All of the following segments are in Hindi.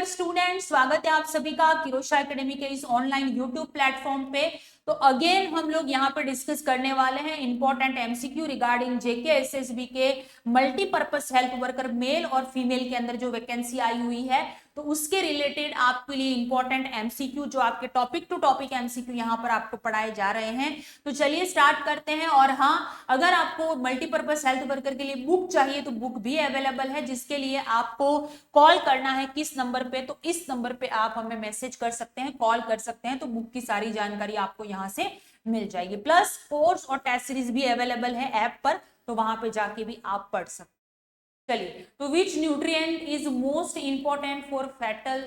डियर स्टूडेंट, स्वागत है आप सभी का किरोशा एकेडमी के इस ऑनलाइन यूट्यूब प्लेटफॉर्म पे। तो अगेन हम लोग यहाँ पे डिस्कस करने वाले हैं इंपॉर्टेंट एमसीक्यू रिगार्डिंग जेके एसएसबी के मल्टीपर्पस हेल्प वर्कर मेल और फीमेल के अंदर जो वैकेंसी आई हुई है, तो उसके रिलेटेड आपके लिए इंपॉर्टेंट एमसीक्यू जो आपके टॉपिक टू टॉपिक एमसीक्यू यहाँ पर आपको पढ़ाए जा रहे हैं। तो चलिए स्टार्ट करते हैं। और हाँ, अगर आपको मल्टीपर्पस हेल्थ वर्कर के लिए बुक चाहिए तो बुक भी अवेलेबल है, जिसके लिए आपको कॉल करना है किस नंबर पे, तो इस नंबर पे आप हमें मैसेज कर सकते हैं, कॉल कर सकते हैं, तो बुक की सारी जानकारी आपको यहाँ से मिल जाएगी। प्लस कोर्स और टेस्ट सीरीज भी अवेलेबल है ऐप पर, तो वहां पे जाके भी आप पढ़ सकते हैं। चलिए, तो which nutrient is most important for fetal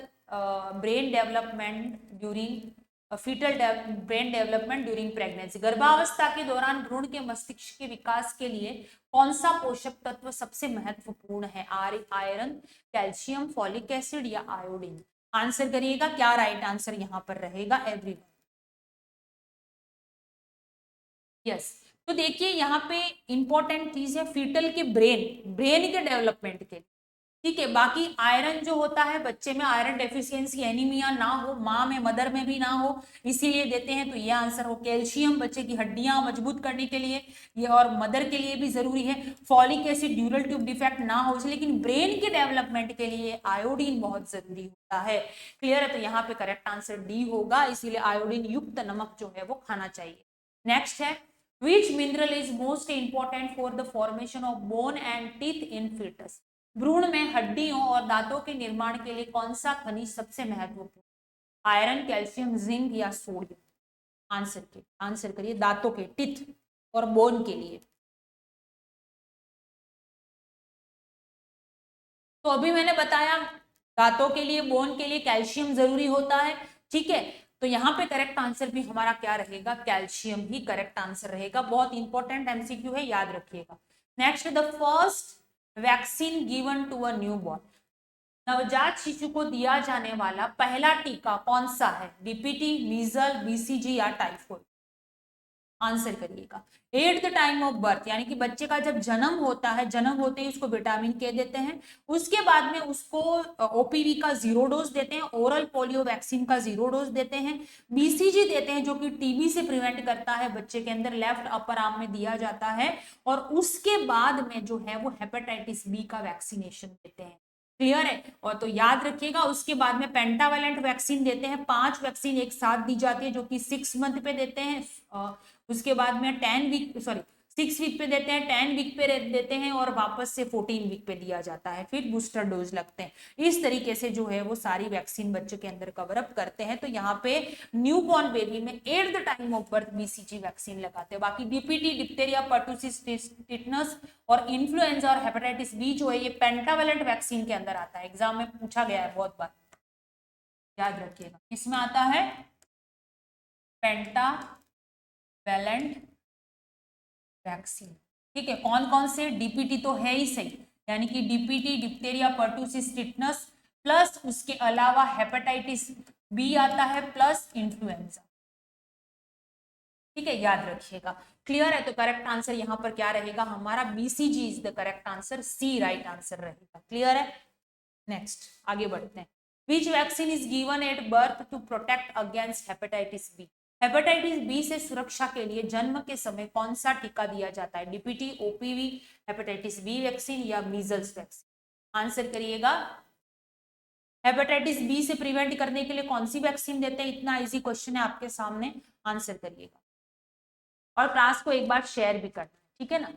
brain development during fetal brain development during pregnancy. गर्भावस्था के दौरान भ्रूण के मस्तिष्क के विकास के लिए कौन सा पोषक तत्व सबसे महत्वपूर्ण है? आयरन, कैल्शियम, फॉलिक एसिड या आयोडीन? आंसर करिएगा, क्या राइट आंसर यहाँ पर रहेगा एवरीवन? यस। तो देखिए यहाँ पे इंपॉर्टेंट चीज है फीटल के ब्रेन के डेवलपमेंट के लिए, ठीक है। बाकी आयरन जो होता है, बच्चे में आयरन डेफिशिएंसी एनीमिया ना हो, माँ में मदर में भी ना हो, इसीलिए देते हैं, तो ये आंसर हो। कैल्शियम बच्चे की हड्डियां मजबूत करने के लिए ये और मदर के लिए भी जरूरी है। फॉलिक एसिड ड्यूरल ट्यूब डिफेक्ट ना हो, लेकिन ब्रेन के डेवलपमेंट के लिए आयोडीन बहुत जरूरी होता है। क्लियर है? तो यहाँ पे करेक्ट आंसर डी होगा, इसीलिए आयोडीन युक्त नमक जो है वो खाना चाहिए। नेक्स्ट है, which mineral is most important for the formation of bone and teeth in fetus? भ्रूण में हड्डियों और दांतों के निर्माण के लिए कौन सा खनिज सबसे महत्वपूर्ण? आयरन, कैल्शियम, जिंक या सोडियम? आंसर करिए, दांतों के, टीथ और बोन के लिए। तो अभी मैंने बताया दांतों के लिए, बोन के लिए कैल्शियम जरूरी होता है, ठीक है। तो यहाँ पे करेक्ट आंसर भी हमारा क्या रहेगा? कैल्शियम ही करेक्ट आंसर रहेगा। बहुत इंपॉर्टेंट एमसीक्यू है, याद रखिएगा। Next, the first vaccine given to a newborn. नवजात शिशु को दिया जाने वाला पहला टीका कौन सा है? डीपीटी, मीजल, बीसीजी या टाइफाइड? आंसर करिएगा। At the time of birth, यानी कि बच्चे का जब जन्म होता है, जन्म होते ही उसको विटामिन के देते हैं, उसके बाद में उसको ओपीवी का 0 डोज देते हैं, ओरल पोलियो वैक्सीन का 0 डोज देते हैं, बीसीजी देते हैं जो कि टीबी से प्रिवेंट करता है, बच्चे के अंदर लेफ्ट अपर आर्म में दिया जाता है, और उसके बाद में जो है वो हेपेटाइटिस बी का वैक्सीनेशन देते हैं। क्लियर है? और तो याद रखिएगा, उसके बाद में पेंटावेलेंट वैक्सीन देते हैं, 5 वैक्सीन एक साथ दी जाती है जो कि 6 मंथ पे देते हैं। उसके बाद में 6 वीक पे देते हैं, 10 वीक पे देते हैं, और वापस से 14 वीक पे दिया जाता है, फिर बूस्टर डोज लगते हैं। इस तरीके से जो है वो सारी वैक्सीन बच्चे के अंदर कवर अप करते हैं। तो यहाँ पे न्यूबॉर्न बेबी में at the time of birth BCG vaccine लगाते हैं। बाकी डीपीटी, डिप्थेरिया, पर्टुसिस, टिटनस और इन्फ्लुएंजा और हेपेटाइटिस बी जो है ये पेंटावेलेंट वैक्सीन के अंदर आता है। एग्जाम में पूछा गया है बहुत बार, याद रखिएगा। इसमें आता है पेंटावेलेंट वैक्सीन, ठीक है। कौन कौन से? डीपीटी तो है ही सही, यानी कि DPT, diphtheria, pertussis, tetanus, plus उसके अलावा हेपेटाइटिस बी आता है, प्लस इन्फ्लुएंजा, ठीक है, याद रखिएगा। क्लियर है? तो करेक्ट आंसर यहाँ पर क्या रहेगा हमारा? BCG is the correct answer, C right answer रहेगा। क्लियर है? नेक्स्ट आगे बढ़ते हैं। Which vaccine is given at birth to protect against hepatitis B? Hepatitis B से सुरक्षा के लिए जन्म के समय कौन सा टीका दिया जाता है? DPT, OPV, hepatitis B vaccine या मीजल्स वैक्सीन? आंसर करिएगा। हेपेटाइटिस बी से प्रिवेंट करने के लिए कौन सी वैक्सीन देते हैं? इतना इजी क्वेश्चन है आपके सामने, आंसर करिएगा। और क्लास को एक बार शेयर भी करना, ठीक है ना।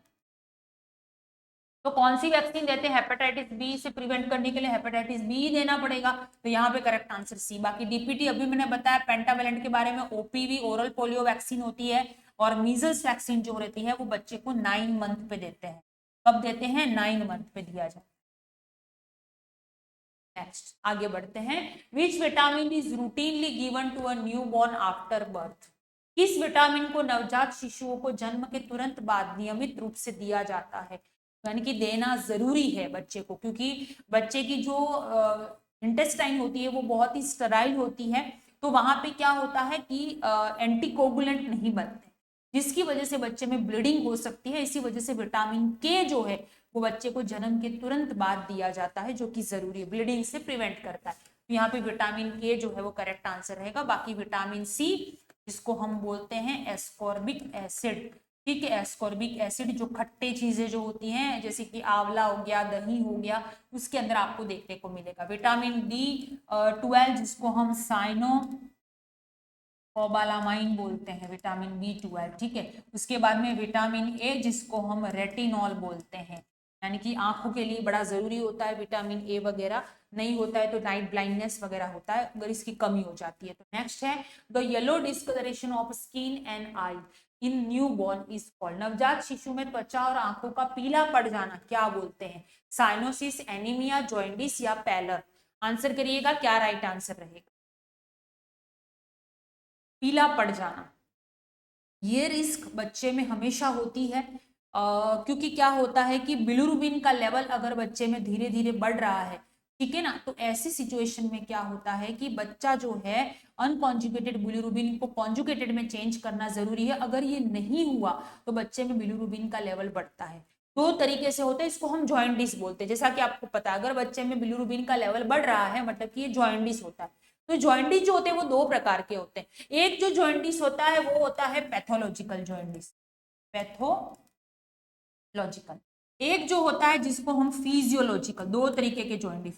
तो कौन सी वैक्सीन देते हैं हेपेटाइटिस बी से प्रिवेंट करने के लिए? हेपेटाइटिस बी देना पड़ेगा, तो यहाँ पे करेक्ट आंसर सी। बाकी डीपीटी अभी मैंने बताया, पेंटावेलेंट के बारे में, ओपीवी ओरल पोलियो वैक्सीन होती है, और मीजल्स वैक्सीन जो रहती है वो बच्चे को 9 मंथ पे देते हैं। कब देते हैं? 9 मंथ पे दिया जाता है। नेक्स्ट आगे बढ़ते हैं। Which vitamin is routinely given to a newborn after birth? किस विटामिन को नवजात शिशुओं को जन्म के तुरंत बाद नियमित रूप से दिया जाता है? यानी कि देना जरूरी है बच्चे को, क्योंकि बच्चे की जो इंटेस्टाइन होती है वो बहुत ही स्टेराइल होती है, तो वहां पे क्या होता है कि एंटीकोगुलेंट नहीं बनते, जिसकी वजह से बच्चे में ब्लीडिंग हो सकती है। इसी वजह से विटामिन के जो है वो बच्चे को जन्म के तुरंत बाद दिया जाता है, जो कि जरूरी है, ब्लीडिंग से प्रिवेंट करता है। यहाँ पे विटामिन के जो है वो करेक्ट आंसर रहेगा। बाकी विटामिन सी जिसको हम बोलते हैं एस्कॉर्बिक एसिड, ठीक है, एस्कॉर्बिक एसिड जो खट्टे चीजें जो होती हैं जैसे कि आंवला हो गया, दही हो गया, उसके अंदर आपको देखने को मिलेगा। विटामिन B12 जिसको हम साइनो कोबालामाइन बोलते हैं, विटामिन B12, ठीक है। उसके बाद में विटामिन ए जिसको हम रेटिनॉल बोलते हैं, यानी कि आंखों के लिए बड़ा जरूरी होता है विटामिन ए वगैरह, नहीं होता है तो नाइट ब्लाइंडनेस वगैरह होता है अगर इसकी कमी हो जाती है। तो नेक्स्ट है the yellow discolouration of skin and eye in newborn is called, नवजात शिशु में त्वचा और आंखों का पीला पड़ जाना क्या बोलते हैं? साइनोसिस, एनीमिया, जॉइंडिस या पैलर? आंसर करिएगा, क्या राइट आंसर रहेगा? पीला पड़ जाना, ये रिस्क बच्चे में हमेशा होती है क्योंकि क्या होता है कि बिलिरुबिन का लेवल अगर बच्चे में धीरे धीरे बढ़ रहा है, ठीक है ना, तो ऐसी सिचुएशन में क्या होता है कि बच्चा जो है अनकॉन्जुगेटेड बिलिरुबिन को कॉन्जुगेटेड में चेंज करना जरूरी है। अगर ये नहीं हुआ तो बच्चे में बिलिरुबिन का लेवल बढ़ता है। दो तरीके से होता है, इसको हम जॉइंडिस बोलते हैं। जैसा कि आपको पता है अगर बच्चे में बिलिरुबिन का लेवल बढ़ रहा है मतलब कि ये जॉइंडिस होता है। तो जॉइंडिस जो होते हैं वो दो प्रकार के होते हैं। एक जो जॉइंडिस होता है वो होता है पैथोलॉजिकल जॉइंडिस, पैथोलॉजिकल। एक जो होता है जिसको हम फिजियोलॉजिकल, दो तरीके के जॉइंडिस,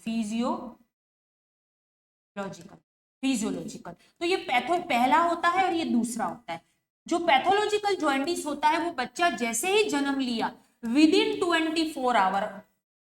फिजियोलॉजिकल। तो ये पैथो पहला होता है और ये दूसरा होता है। जो पैथोलॉजिकल जॉइंडिस होता है वो बच्चा जैसे ही जन्म लिया विद इन 24 आवर,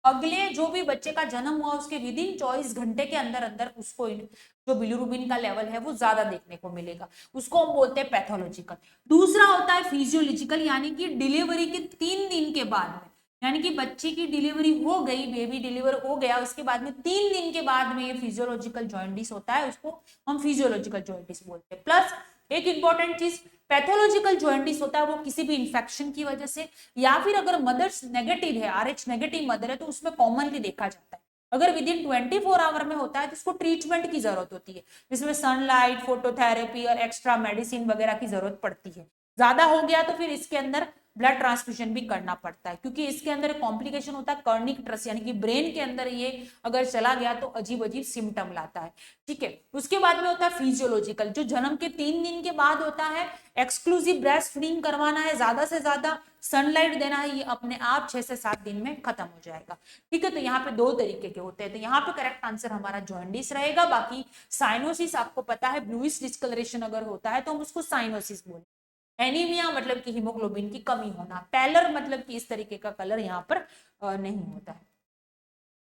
अगले जो भी बच्चे का जन्म हुआ उसके विद इन 24 घंटे के अंदर अंदर उसको जो बिलिरुबिन का लेवल है वो ज्यादा देखने को मिलेगा, उसको हम बोलते हैं पैथोलॉजिकल। दूसरा होता है फिजियोलॉजिकल, यानी कि डिलीवरी के 3 दिन के बाद में, यानी कि बच्चे की डिलीवरी हो गई, बेबी डिलीवर हो गया, उसके बाद में 3 दिन के बाद में ये फिजियोलॉजिकल जॉइंडिस होता है, उसको हम फिजियोलॉजिकल जॉइंडिस बोलते हैं। प्लस एक इंपॉर्टेंट चीज, पैथोलॉजिकल जॉइंडिस होता है वो किसी भी इंफेक्शन की वजह से या फिर अगर मदर्स नेगेटिव है, RH नेगेटिव मदर है तो उसमें कॉमनली देखा जाता है। अगर विद इन 24 आवर में होता है तो इसको ट्रीटमेंट की जरूरत होती है, जिसमें सनलाइट, फोटोथेरेपी और एक्स्ट्रा मेडिसिन वगैरह की जरूरत पड़ती है। ज्यादा हो गया तो फिर इसके अंदर ब्लड ट्रांसफ्यूजन भी करना पड़ता है, क्योंकि इसके अंदर कॉम्प्लिकेशन होता है कर्निक ट्रस, यानी कि ब्रेन के अंदर ये अगर चला गया तो अजीब अजीब सिम्टम लाता है, ठीक है। उसके बाद में होता है फिजियोलॉजिकल, जो जन्म के 3 दिन के बाद होता है। एक्सक्लूसिव ब्रेस्ट फीडिंग करवाना है, ज्यादा से ज्यादा सनलाइट देना है, ये अपने आप 6 से 7 दिन में खत्म हो जाएगा, ठीक है। तो यहाँ पे दो तरीके के होते हैं, तो यहाँ पे करेक्ट आंसर हमारा जॉइंडिस रहेगा। बाकी साइनोसिस आपको पता है, ब्लूइश डिस्कलरेशन अगर होता है तो हम उसको साइनोसिस बोलते हैं। एनीमिया मतलब कि हीमोग्लोबिन की कमी होना। पैलर मतलब कि इस तरीके का कलर यहाँ पर नहीं होता है।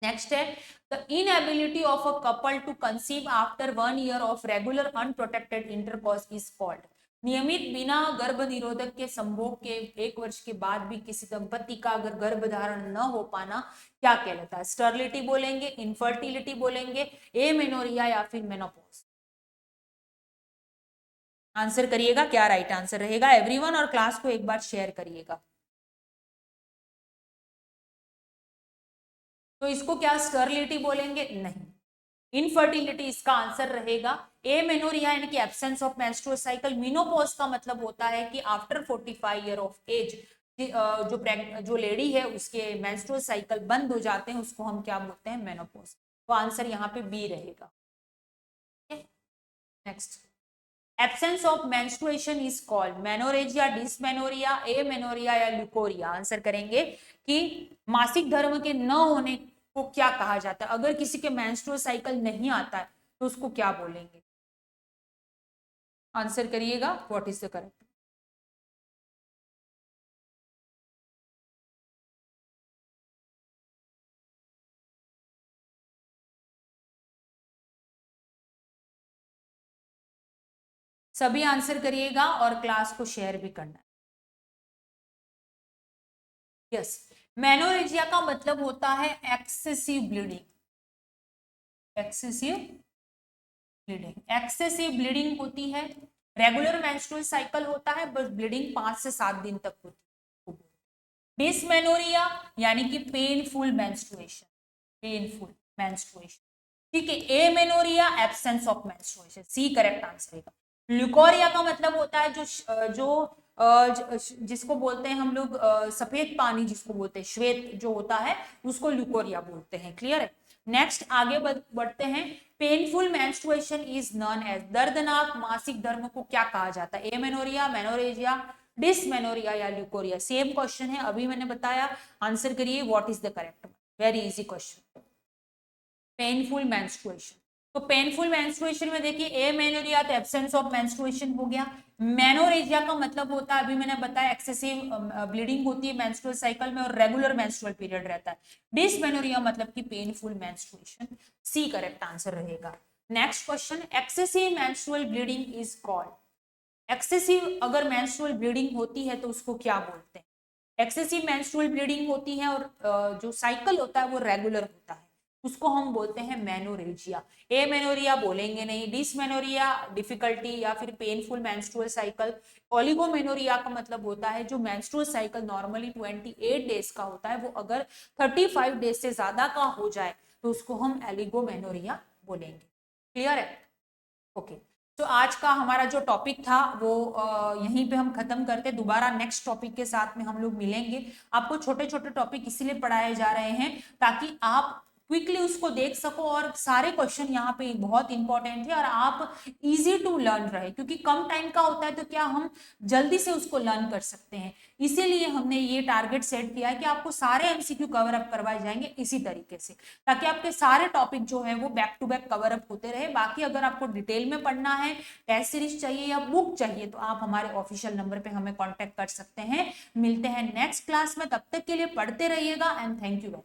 नेक्स्ट है the inability of a couple to conceive after 1 year of regular unprotected intercourse is called, नियमित बिना गर्भ निरोधक के संभोग के 1 वर्ष के बाद भी किसी दंपति का अगर गर्भ धारण न हो पाना क्या कहलाता है? स्टरलिटी बोलेंगे, इनफर्टिलिटी बोलेंगे, एमेनोरिया या फिर मेनोपॉज? आंसर करिएगा, क्या राइट आंसर रहेगा एवरीवन, और क्लास को एक बार शेयर करिएगा। तो इसको क्या स्टरलिटी बोलेंगे? नहीं, इनफर्टिलिटी इसका आंसर रहेगा। एमेनोरिया यानी कि absence of menstrual cycle. Menopause का मतलब होता है कि आफ्टर 45 ईयर ऑफ एज जो लेडी है उसके मेंस्ट्रुअल साइकिल बंद हो जाते हैं, उसको हम क्या बोलते हैं? मेनोपॉज। तो आंसर यहाँ पे बी रहेगा। Next, absence of menstruation is called menorrhagia, dysmenorrhoea, amenorrhoea या ल्यूकोरिया? आंसर करेंगे कि मासिक धर्म के न होने को क्या कहा जाता है? अगर किसी के मेंस्ट्रुअल साइकिल नहीं आता है तो उसको क्या बोलेंगे? आंसर करिएगा, व्हाट इज द करेक्ट? सभी आंसर करिएगा और क्लास को शेयर भी करना है। यस, मेनोरेजिया का मतलब होता है excessive bleeding, excessive bleeding, excessive bleeding होती है। रेगुलर मेंस्ट्रुअल साइकिल होता है बस ब्लीडिंग 5 से 7 दिन तक होती है। डिसमेनोरिया यानी कि पेनफुल मेंस्ट्रुएशन, पेनफुल मेंस्ट्रुएशन, ठीक है। Amenorrhoea absence of menstruation, C correct answer है। ल्यूकोरिया का मतलब होता है जिसको बोलते हैं हम लोग सफेद पानी जिसको बोलते हैं, श्वेत जो होता है उसको ल्यूकोरिया बोलते हैं, क्लियर है। नेक्स्ट आगे बढ़ते हैं। Painful menstruation is known as, दर्दनाक मासिक धर्म को क्या कहा जाता है? एमेनोरिया, मेनोरेजिया, डिसमेनोरिया या ल्यूकोरिया? सेम क्वेश्चन है, अभी मैंने बताया, आंसर करिए what is the correct. Very easy question. Painful menstruation, तो पेनफुल मेंस्ट्रुएशन में देखिए एमेनोरिया तो एब्सेंस ऑफ मेंस्ट्रुएशन हो गया। मेनोरेजिया का मतलब होता है, अभी मैंने बताया, एक्सेसिव ब्लीडिंग होती है मेंस्ट्रुअल साइकिल में और रेगुलर मेंस्ट्रुअल पीरियड रहता है। डिसमेनोरिया मतलब कि painful menstruation, C correct answer रहेगा। Next question, excessive menstrual bleeding is called, excessive अगर मेंस्ट्रुअल ब्लीडिंग होती है तो उसको क्या बोलते हैं? एक्सेसिव मेंस्ट्रुअल ब्लीडिंग होती है और जो साइकिल होता है वो रेगुलर होता है, उसको हम बोलते हैं मेनोरेजिया। एमेनोरिया बोलेंगे नहीं, डिसमेनोरिया डिफिकल्टी या फिर पेनफुल मेंस्ट्रुअल साइकिल। ओलिगोमेनोरिया का मतलब होता है जो मेंस्ट्रुअल साइकिल नॉर्मली 28 डेज का होता है, वो अगर 35 डेज से ज्यादा का हो जाए तो उसको हम एलिगोमेनोरिया बोलेंगे। क्लियर है? ओके। तो आज का हमारा जो टॉपिक था वो यहीं पे हम खत्म करते, दोबारा नेक्स्ट टॉपिक के साथ में हम लोग मिलेंगे। आपको छोटे छोटे टॉपिक इसलिए पढ़ाए जा रहे हैं ताकि आप क्विकली उसको देख सको और सारे क्वेश्चन यहाँ पे बहुत इंपॉर्टेंट है और आप इजी टू लर्न रहे, क्योंकि कम टाइम का होता है तो क्या हम जल्दी से उसको लर्न कर सकते हैं। इसीलिए हमने ये टारगेट सेट किया है कि आपको सारे एमसीक्यू कवर अप करवाए जाएंगे इसी तरीके से, ताकि आपके सारे टॉपिक जो है वो back to back cover up होते रहे। बाकी अगर आपको डिटेल में पढ़ना है, टेस्ट सीरीज चाहिए या बुक चाहिए, तो आप हमारे ऑफिशियल नंबर पे हमें कांटेक्ट कर सकते हैं। मिलते हैं नेक्स्ट क्लास में, तब तक के लिए पढ़ते रहिएगा एंड थैंक यू।